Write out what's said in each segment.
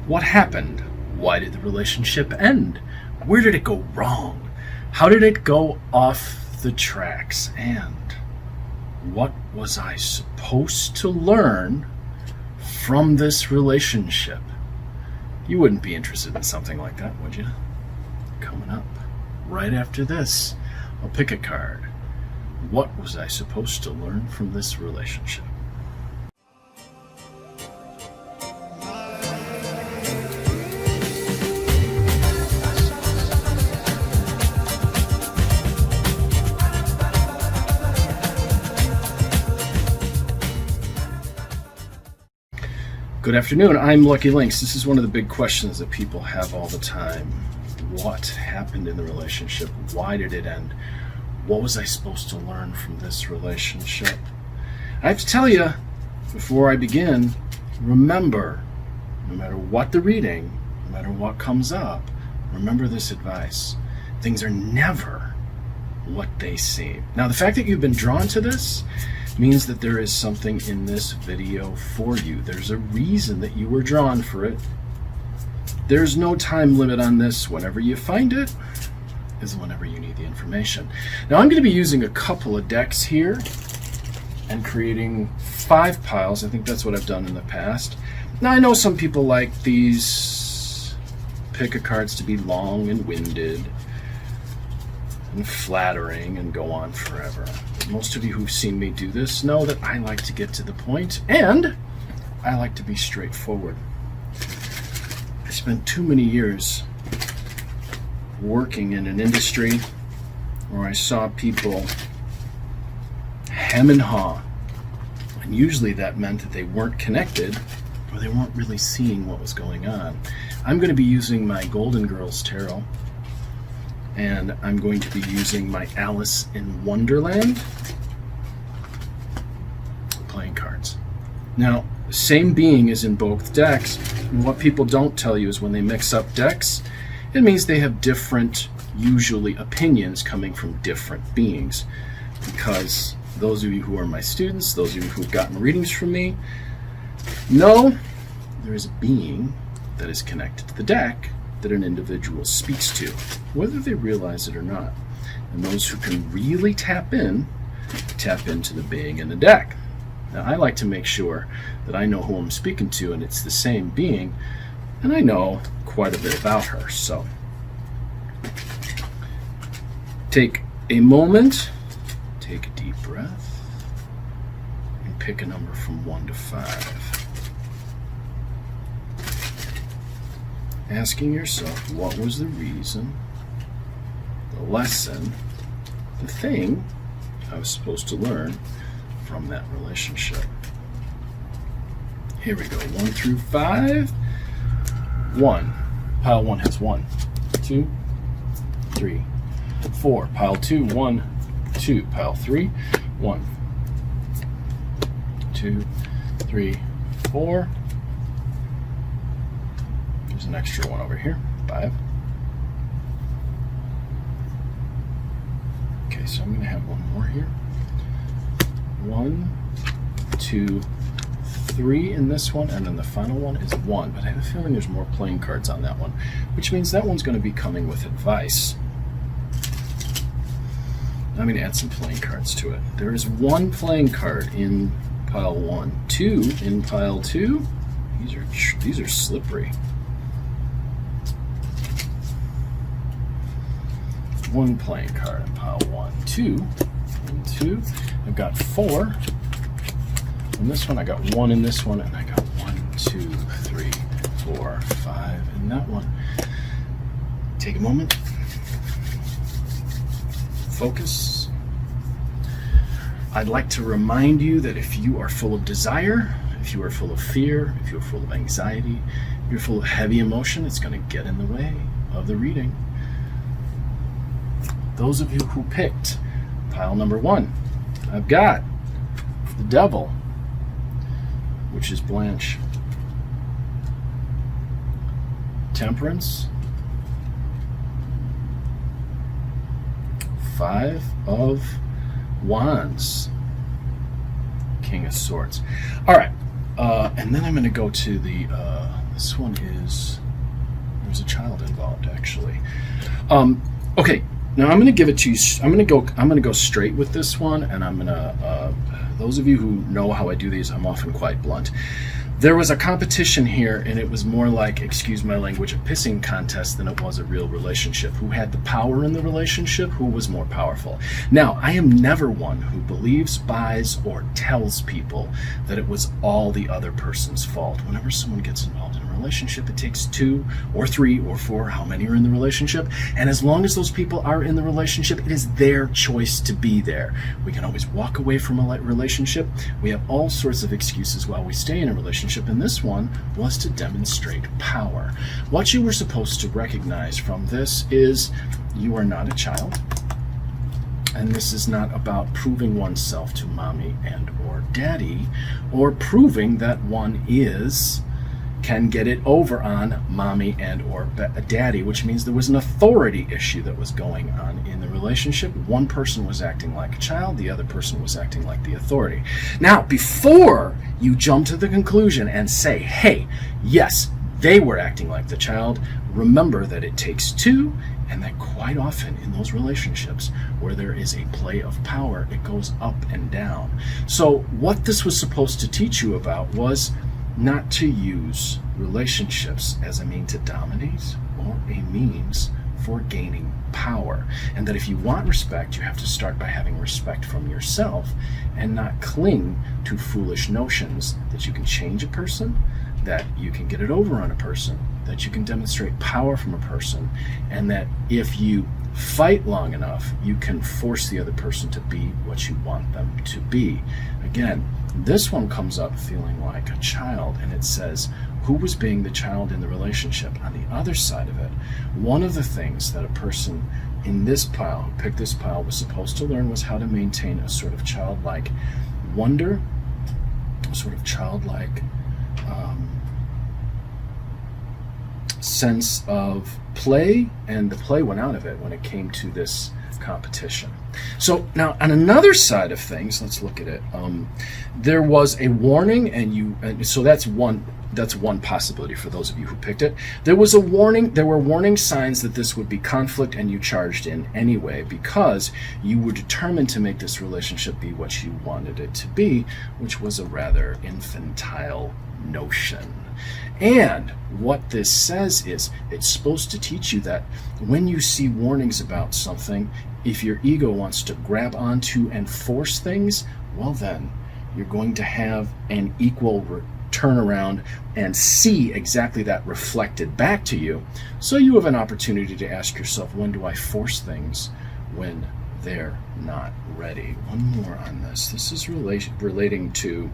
What happened? Why did the relationship end? Where did it go wrong? How did it go off the tracks? And what was I supposed to learn from this relationship? You wouldn't be interested in something like that, would you? Coming up right after this, I'll pick a card. What was I supposed to learn from this relationship? Good afternoon, I'm Lucky Links. This is one of the big questions that people have all the time. What happened in the relationship? Why did it end? What was I supposed to learn from this relationship? I have to tell you, before I begin, remember, no matter what the reading, no matter what comes up, remember this advice. Things are never what they seem. Now, the fact that you've been drawn to this means that there is something in this video for you. There's a reason that you were drawn for it. There's no time limit on this. Whenever you find it is whenever you need the information. Now I'm going to be using a couple of decks here and creating 5 piles. I think that's what I've done in the past. Now I know some people like these pick-a-cards to be long and winded and flattering and go on forever. But most of you who've seen me do this know that I like to get to the point and I like to be straightforward. I spent too many years working in an industry where I saw people hem and haw, and usually that meant that they weren't connected or they weren't really seeing what was going on. I'm going to be using my Golden Girls Tarot, and I'm going to be using my Alice in Wonderland playing cards. Now, the same being is in both decks, and what people don't tell you is when they mix up decks, it means they have different, usually, opinions coming from different beings. Because those of you who are my students, those of you who've gotten readings from me, know there is a being that is connected to the deck that an individual speaks to, whether they realize it or not. And those who can really tap into the being in the deck. Now, I like to make sure that I know who I'm speaking to and it's the same being, and I know quite a bit about her. So take a moment, take a deep breath, and pick a number from 1 to 5. Asking yourself, what was the reason, the lesson, the thing I was supposed to learn from that relationship? Here we go, 1 through 5. 1. Pile 1 has 1, 2, 3, 4. Pile 2, 1, 2. Pile 3, 1, 2, 3, 4. There's an extra one over here, 5. Okay, so I'm going to have one more here. 1, 2, 3 in this one, and then the final one is 1. But I have a feeling there's more playing cards on that one, which means that one's going to be coming with advice. I'm going to add some playing cards to it. There is 1 playing card in pile 1, 2 in pile 2. These are slippery. 1 playing card in pile 1, 2 and 2. I've got 4 in this one. I got 1 in this one, and I got 1, 2, 3, 4, 5 in that one. Take a moment. Focus. I'd like to remind you that if you are full of desire, if you are full of fear, if you're full of anxiety, if you're full of heavy emotion, it's going to get in the way of the reading. Those of you who picked pile number 1, I've got the Devil, which is Blanche. Temperance. 5 of Wands. King of Swords. All right, and then I'm going to go to the This one is, there's a child involved, actually. Okay, now I'm going to give it to you. I'm going to go straight with this one, and I'm going to. Those of you who know how I do these, I'm often quite blunt. There was a competition here, and it was more like, excuse my language, a pissing contest than it was a real relationship. Who had the power in the relationship? Who was more powerful? Now, I am never one who believes, buys, or tells people that it was all the other person's fault. Whenever someone gets involved in a relationship, it takes 2 or 3 or 4, how many are in the relationship, and as long as those people are in the relationship, it is their choice to be there. We can always walk away from a relationship. We have all sorts of excuses while we stay in a relationship, and this one was to demonstrate power. What you were supposed to recognize from this is you are not a child, and this is not about proving oneself to mommy and or daddy, or proving that one can get it over on mommy and or daddy, which means there was an authority issue that was going on in the relationship. One person was acting like a child, the other person was acting like the authority. Now, before you jump to the conclusion and say, hey, yes, they were acting like the child, remember that it takes 2, and that quite often in those relationships where there is a play of power, it goes up and down. So what this was supposed to teach you about was not to use relationships as a means to dominate or a means for gaining power. And that if you want respect, you have to start by having respect from yourself and not cling to foolish notions that you can change a person, that you can get it over on a person, that you can demonstrate power from a person, and that if you fight long enough, you can force the other person to be what you want them to be. Again, this one comes up feeling like a child, and it says, who was being the child in the relationship? On the other side of it, one of the things that a person in this pile, who picked this pile, was supposed to learn was how to maintain a sort of childlike wonder, a sort of childlike sense of play, and the play went out of it when it came to this competition. So now on another side of things, let's look at it. There was a warning, and so that's one possibility for those of you who picked it. There was a warning. There were warning signs that this would be conflict, and you charged in anyway because you were determined to make this relationship be what you wanted it to be, which was a rather infantile notion. And what this says is it's supposed to teach you that when you see warnings about something, if your ego wants to grab onto and force things, well then you're going to have an equal turnaround and see exactly that reflected back to you. So you have an opportunity to ask yourself, when do I force things when they're not ready? One more on this. This is relating to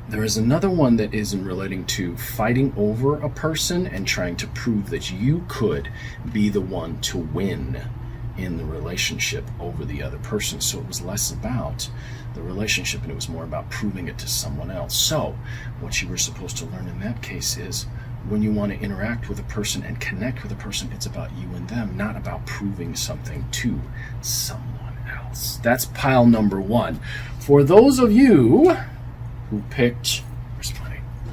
there is another one that is in relating to fighting over a person and trying to prove that you could be the one to win in the relationship over the other person. So it was less about the relationship and it was more about proving it to someone else. So what you were supposed to learn in that case is when you want to interact with a person and connect with a person, it's about you and them, not about proving something to someone else. That's pile number 1. For those of you who picked, where's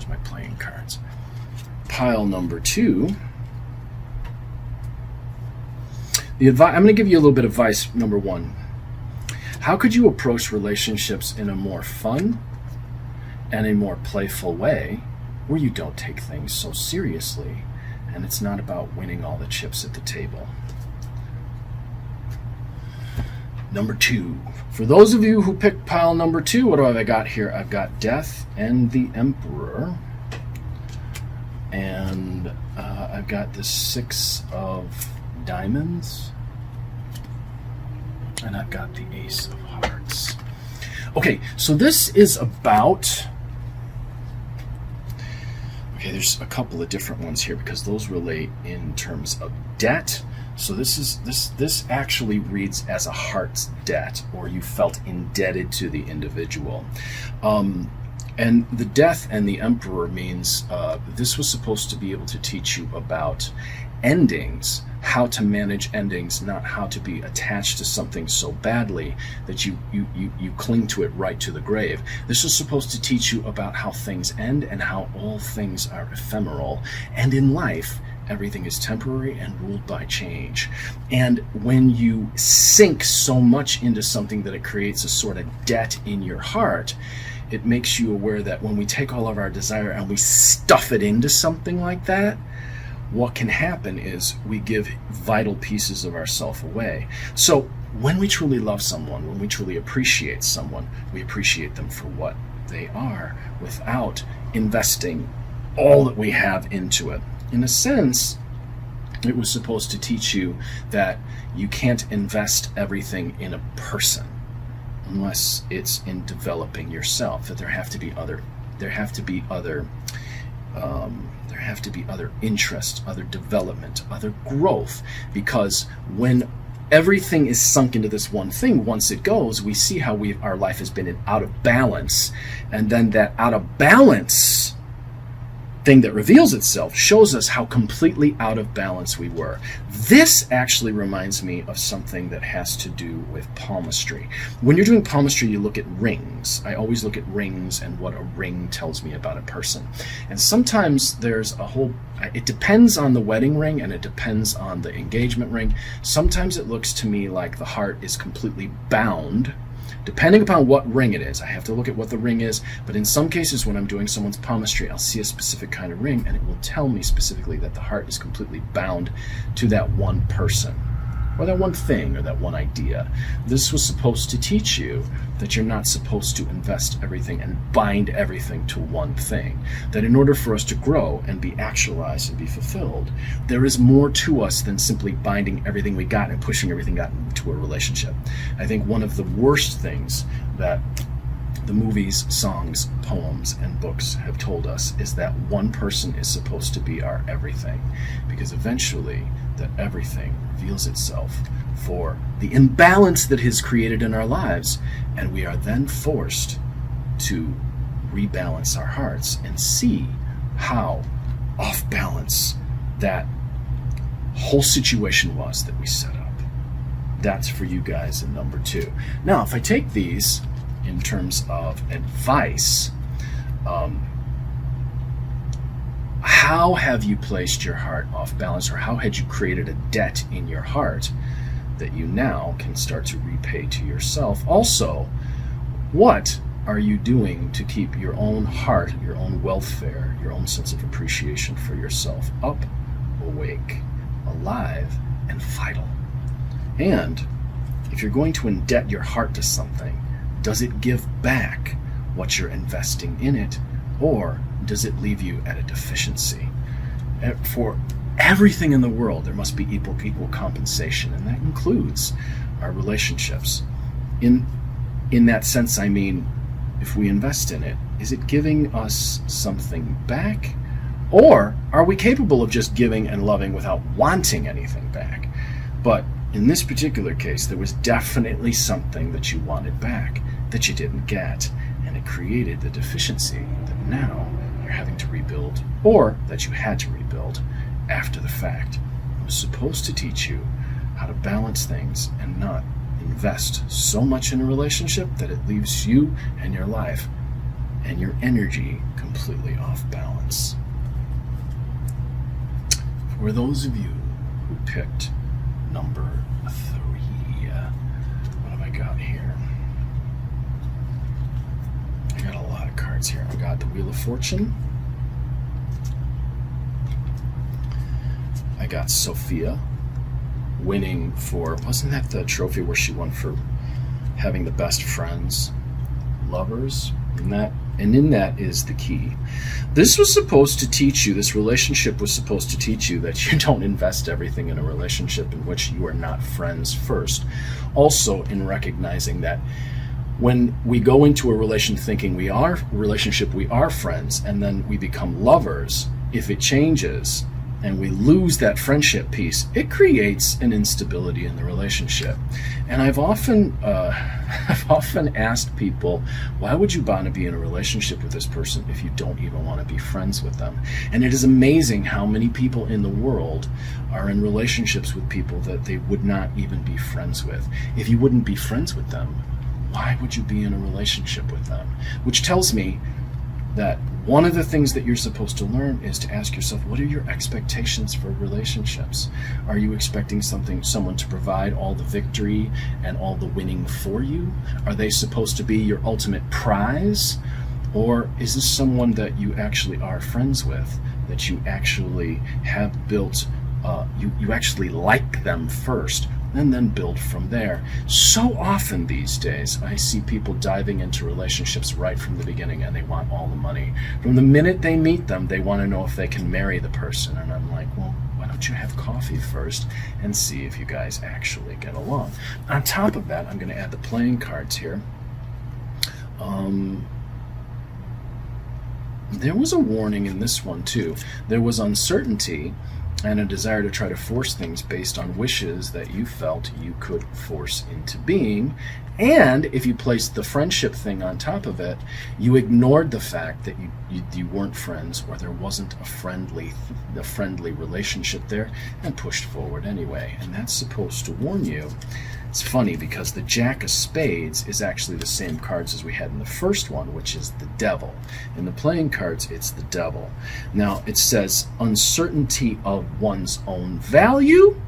my playing cards? Pile number 2. I'm going to give you a little bit of advice. Number 1. How could you approach relationships in a more fun and a more playful way where you don't take things so seriously and it's not about winning all the chips at the table? Number 2. For those of you who picked pile number 2, what have I got here? I've got Death and the Emperor. And I've got the 6 of Diamonds. And I've got the Ace of Hearts. Okay, so this is about... Okay, there's a couple of different ones here because those relate in terms of debt. So this actually reads as a heart's debt, or you felt indebted to the individual. And the death and the emperor means this was supposed to be able to teach you about endings, how to manage endings, not how to be attached to something so badly that you cling to it right to the grave. This was supposed to teach you about how things end and how all things are ephemeral. And in life, everything is temporary and ruled by change. And when you sink so much into something that it creates a sort of debt in your heart, it makes you aware that when we take all of our desire and we stuff it into something like that, what can happen is we give vital pieces of ourself away. So when we truly love someone, when we truly appreciate someone, we appreciate them for what they are without investing all that we have into it. In a sense, it was supposed to teach you that you can't invest everything in a person unless it's in developing yourself, that there have to be other interest, other development, other growth, because when everything is sunk into this one thing, once it goes, we see how our life has been out of balance, and then that out of balance thing that reveals itself shows us how completely out of balance we were. This actually reminds me of something that has to do with palmistry. When you're doing palmistry, you look at rings. I always look at rings and what a ring tells me about a person. And sometimes there's it depends on the wedding ring and it depends on the engagement ring. Sometimes it looks to me like the heart is completely bound. Depending upon what ring it is, I have to look at what the ring is, but in some cases when I'm doing someone's palmistry, I'll see a specific kind of ring and it will tell me specifically that the heart is completely bound to that one person, or that one thing, or that one idea. This was supposed to teach you that you're not supposed to invest everything and bind everything to one thing. That in order for us to grow and be actualized and be fulfilled, there is more to us than simply binding everything we got and pushing everything got into a relationship. I think one of the worst things that the movies, songs, poems, and books have told us is that one person is supposed to be our everything, because eventually that everything reveals itself for the imbalance that is created in our lives, and we are then forced to rebalance our hearts and see how off balance that whole situation was that we set up. That's for you guys in number 2. Now, if I take these in terms of advice, how have you placed your heart off balance, or how had you created a debt in your heart that you now can start to repay to yourself? Also, what are you doing to keep your own heart, your own welfare, your own sense of appreciation for yourself up, awake, alive, and vital? And if you're going to indebt your heart to something, does it give back what you're investing in it, or does it leave you at a deficiency? For everything in the world, there must be equal compensation, and that includes our relationships. In that sense, I mean, if we invest in it, is it giving us something back? Or are we capable of just giving and loving without wanting anything back? But in this particular case, there was definitely something that you wanted back that you didn't get, and it created the deficiency that now you're having to rebuild, or that you had to rebuild after the fact. It was supposed to teach you how to balance things and not invest so much in a relationship that it leaves you and your life and your energy completely off balance. For those of you who picked number 3, what have I got here? I got a lot of cards here. I got the Wheel of Fortune. I got Sophia winning for, wasn't that the trophy where she won for having the best friends, lovers? And in that is the key. This was supposed to teach you, this relationship was supposed to teach you that you don't invest everything in a relationship in which you are not friends first. Also, in recognizing that when we go into a relationship thinking we are friends, and then we become lovers, if it changes, and we lose that friendship piece, it creates an instability in the relationship. And I've often asked people, why would you want to be in a relationship with this person if you don't even want to be friends with them? And it is amazing how many people in the world are in relationships with people that they would not even be friends with. If you wouldn't be friends with them, why would you be in a relationship with them? Which tells me that one of the things that you're supposed to learn is to ask yourself, what are your expectations for relationships? Are you expecting someone to provide all the victory and all the winning for you? Are they supposed to be your ultimate prize? Or is this someone that you actually are friends with, that you actually have built, you actually like them first, and then build from there? So often these days, I see people diving into relationships right from the beginning, and they want all the money. From the minute they meet them, they want to know if they can marry the person. And I'm like, well, why don't you have coffee first and see if you guys actually get along? On top of that, I'm going to add the playing cards here. There was a warning in this one too. There was uncertainty and a desire to try to force things based on wishes that you felt you could force into being. And if you placed the friendship thing on top of it, you ignored the fact that you weren't friends, or there wasn't a friendly relationship there, and pushed forward anyway. And that's supposed to warn you. It's funny because the Jack of Spades is actually the same cards as we had in the first one, which is the Devil. In the playing cards, it's the Devil. Now, it says uncertainty of one's own value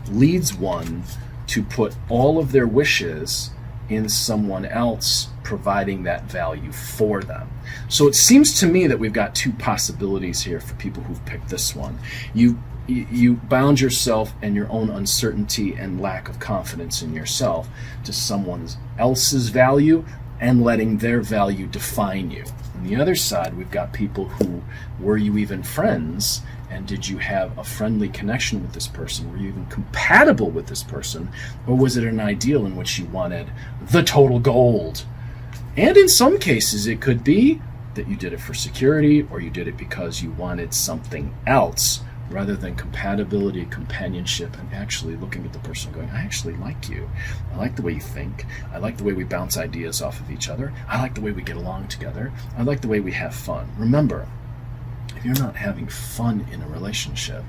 leads one to put all of their wishes in someone else providing that value for them. So it seems to me that we've got two possibilities here for people who've picked this one. You bound yourself and your own uncertainty and lack of confidence in yourself to someone else's value and letting their value define you. On the other side, we've got people who, were you even friends? And did you have a friendly connection with this person? Were you even compatible with this person? Or was it an ideal in which you wanted the total gold? And in some cases, it could be that you did it for security, or you did it because you wanted something else, rather than compatibility, companionship, and actually looking at the person going, I actually like you. I like the way you think. I like the way we bounce ideas off of each other. I like the way we get along together. I like the way we have fun. Remember, if you're not having fun in a relationship,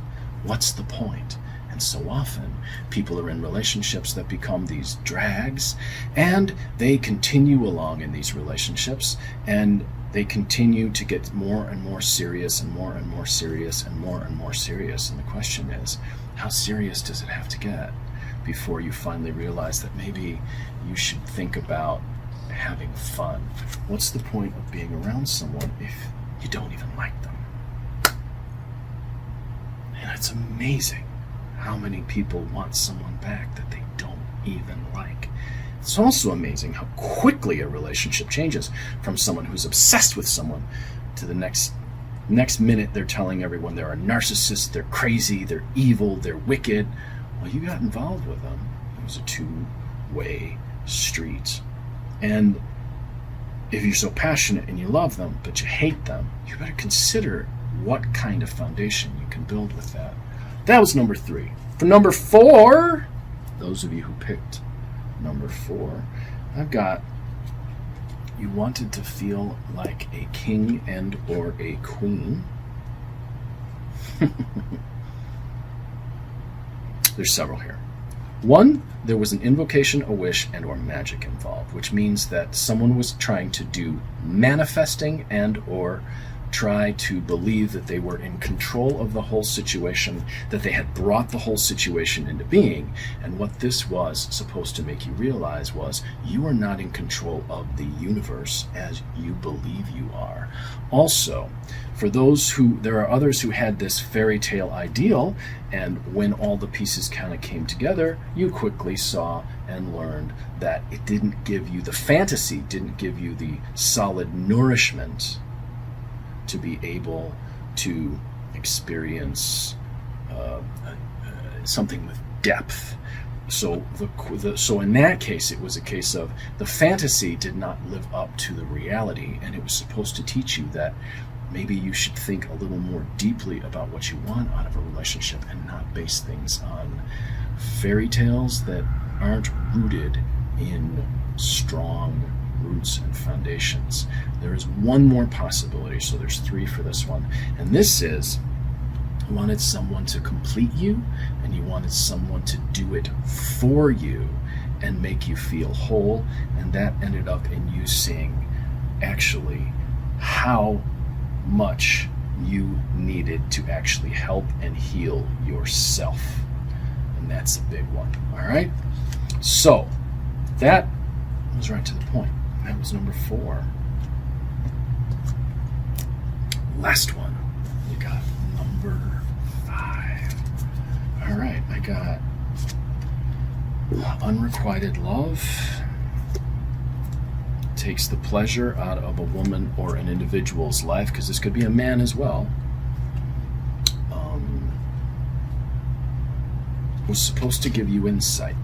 what's the point? And so often, people are in relationships that become these drags, and they continue along in these relationships, and they continue to get more and more serious and more and more serious and more and more serious. And the question is, how serious does it have to get before you finally realize that maybe you should think about having fun? What's the point of being around someone if you don't even like them? And it's amazing how many people want someone back that they don't even like. It's also amazing how quickly a relationship changes from someone who's obsessed with someone to the next minute they're telling everyone they're a narcissist, they're crazy, they're evil, they're wicked. Well, you got involved with them. It was a two-way street. And if you're so passionate and you love them, but you hate them, you better consider what kind of foundation you can build with that. That was number 3. For number 4, those of you who picked number 4, I've got, you wanted to feel like a king and or a queen. There's several here. 1, there was an invocation, a wish, and or magic involved, which means that someone was trying to do manifesting and or try to believe that they were in control of the whole situation, that they had brought the whole situation into being. And what this was supposed to make you realize was you are not in control of the universe as you believe you are. Also, for those who, there are others who had this fairy tale ideal, and when all the pieces kind of came together, you quickly saw and learned that it didn't give you, the fantasy didn't give you the solid nourishment to be able to experience something with depth. So so in that case, it was a case of the fantasy did not live up to the reality, and it was supposed to teach you that maybe you should think a little more deeply about what you want out of a relationship and not base things on fairy tales that aren't rooted in strong roots and foundations. There is one more possibility, so there's 3 for this one, and this is you wanted someone to complete you, and you wanted someone to do it for you and make you feel whole, and that ended up in you seeing actually how much you needed to actually help and heal yourself. And that's a big one. All right? So that was right to the point. That was number 4. Last one. We got number 5. All right, I got unrequited love takes the pleasure out of a woman or an individual's life, because this could be a man as well. Was supposed to give you insight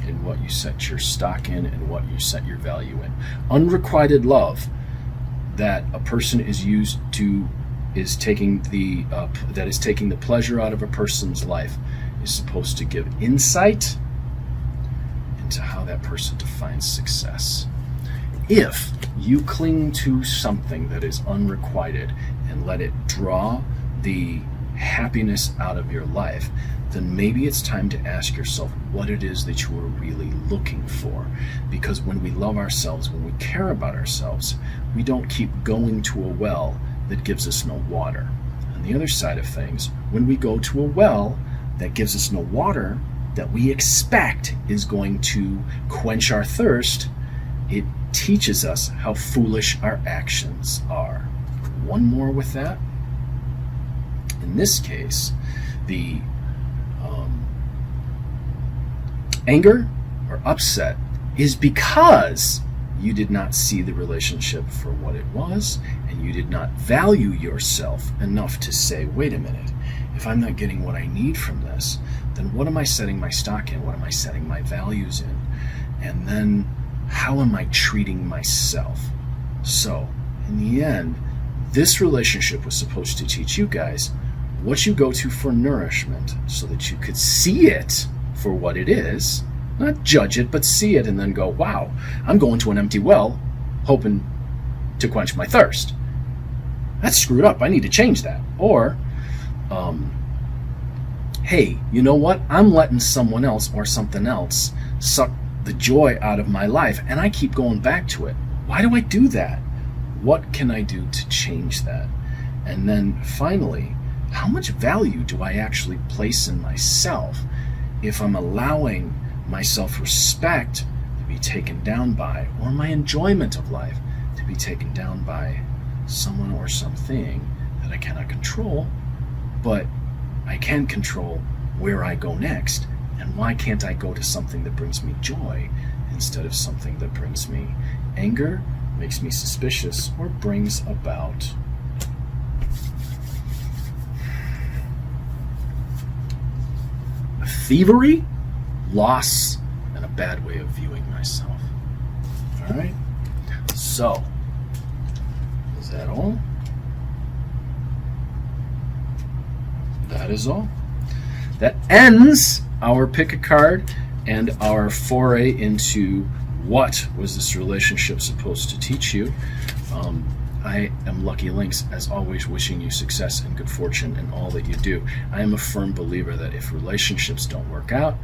in what you set your stock in and what you set your value in. Unrequited love that a person is used to is taking the pleasure out of a person's life is supposed to give insight into how that person defines success. If you cling to something that is unrequited and let it draw the happiness out of your life, then maybe it's time to ask yourself what it is that you are really looking for. Because when we love ourselves, when we care about ourselves, we don't keep going to a well that gives us no water. On the other side of things, when we go to a well that gives us no water, that we expect is going to quench our thirst, it teaches us how foolish our actions are. One more with that. In this case, the anger or upset is because you did not see the relationship for what it was, and you did not value yourself enough to say, wait a minute, if I'm not getting what I need from this, then what am I setting my stock in? What am I setting my values in? And then how am I treating myself? So, in the end, this relationship was supposed to teach you guys what you go to for nourishment so that you could see it for what it is, not judge it, but see it and then go, wow, I'm going to an empty well hoping to quench my thirst. That's screwed up. I need to change that. Or, hey, you know what? I'm letting someone else or something else suck the joy out of my life, and I keep going back to it. Why do I do that? What can I do to change that? And then finally, how much value do I actually place in myself if I'm allowing my self-respect to be taken down by, or my enjoyment of life to be taken down by someone or something that I cannot control, but I can control where I go next? And why can't I go to something that brings me joy instead of something that brings me anger, makes me suspicious, or brings about thievery, loss, and a bad way of viewing myself? All right? So, is that all? That is all. That ends our pick a card and our foray into what was this relationship supposed to teach you. I am Lucky Links, as always, wishing you success and good fortune in all that you do. I am a firm believer that if relationships don't work out,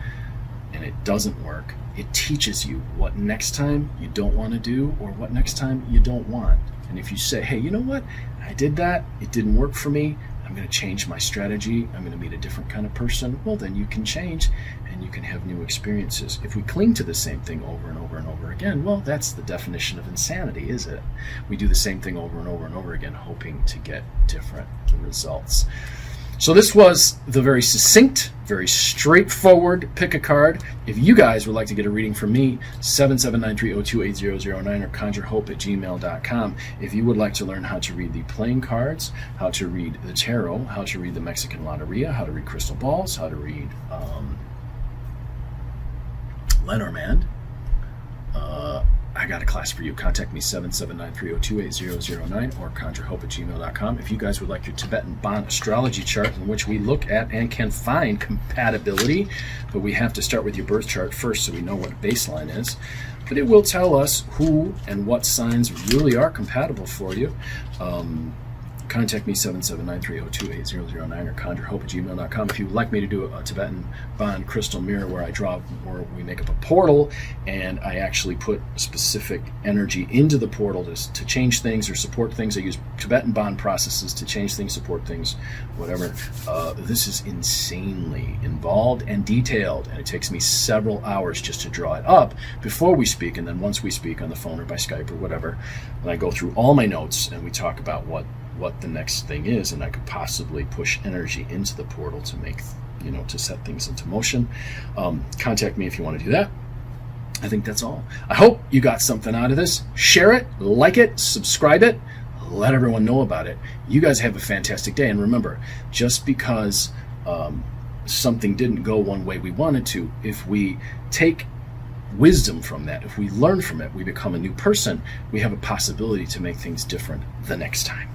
and it doesn't work, it teaches you what next time you don't want to do, or what next time you don't want. And if you say, hey, you know what? I did that, it didn't work for me, I'm going to change my strategy, I'm going to meet a different kind of person, well, then you can change and you can have new experiences. If we cling to the same thing over and over and over again, well, that's the definition of insanity, is it? We do the same thing over and over and over again, hoping to get different results. So this was the very succinct, very straightforward pick a card. If you guys would like to get a reading from me, 779-302-8009 or conjurehope@gmail.com. If you would like to learn how to read the playing cards, how to read the tarot, how to read the Mexican Loteria, how to read crystal balls, how to read Lenormand, I got a class for you. Contact me 779-302-8009 or conjurehope@gmail.com if you guys would like your Tibetan Bon astrology chart, in which we look at and can find compatibility, but we have to start with your birth chart first so we know what baseline is. But it will tell us who and what signs really are compatible for you. Contact me 779-302-8009 or conjurehope@gmail.com if you would like me to do a Tibetan Bon crystal mirror where we make up a portal and I actually put specific energy into the portal to change things or support things. I use Tibetan Bon processes to change things, support things, whatever. This is insanely involved and detailed, and it takes me several hours just to draw it up before we speak, and then once we speak on the phone or by Skype or whatever, and I go through all my notes and we talk about what the next thing is, and I could possibly push energy into the portal to make, to set things into motion. Contact me if you want to do that. I think that's all. I hope you got something out of this. Share it, like it, subscribe it, let everyone know about it. You guys have a fantastic day, and remember, just because something didn't go one way we wanted to, if we take wisdom from that, if we learn from it, we become a new person, we have a possibility to make things different the next time.